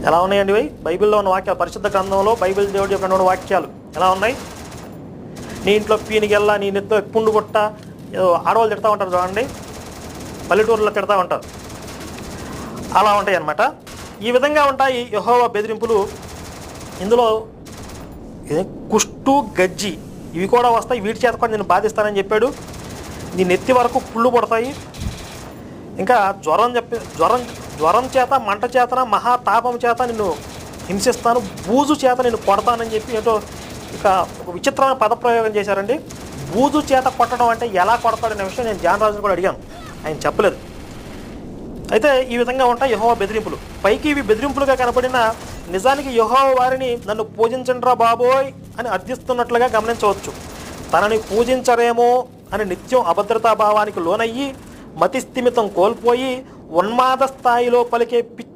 ఎలా ఉన్నాయండి ఇవి? బైబిల్లో ఉన్న వాక్యాలు, పరిశుద్ధ గ్రంథంలో బైబిల్ దేవుడు చెప్పినటువంటి వాక్యాలు ఎలా ఉన్నాయి? నీ ఇంట్లో పీనిగెల్లా, నీ నెత్తో పుండు గుట్ట, ఆడవాళ్ళు తిడతా ఉంటారు చూడండి, పల్లెటూరులో తిడతా ఉంటారు, అలా ఉంటాయి అన్నమాట. ఈ విధంగా ఉంటాయి యెహోవా బెదిరింపులు. ఇందులో కుష్టు, గజ్జి ఇవి కూడా వస్తాయి, వీటి చేత కూడా నేను బాధిస్తానని చెప్పాడు. నీ నెత్తి వరకు పుళ్ళు పడతాయి. ఇంకా జ్వరం చేత, మంట చేతన, మహాతాపం చేత నిన్ను హింసిస్తాను, బూజు చేత నిన్ను కొడతానని చెప్పి ఏంటో ఇక ఒక విచిత్రమైన పదప్రయోగం చేశారండి. బూజు చేత కొట్టడం అంటే ఎలా కొడతాడనే విషయం నేను జాన్ రాజుని కూడా అడిగాను, ఆయన చెప్పలేదు. అయితే ఈ విధంగా ఉంటాయి యెహోవా బెదిరింపులు. పైకి ఇవి బెదిరింపులుగా కనపడిన నిజానికి యెహోవా వారిని నన్ను పూజించండిరా బాబోయ్ అని అర్థిస్తున్నట్లుగా గమనించవచ్చు. తనని పూజించరేమో అని నిత్యం అభద్రతా భావానికి లోనయ్యి మతిస్థిమితం కోల్పోయి ఉన్మాద స్థాయిలో పలికే పిచ్చి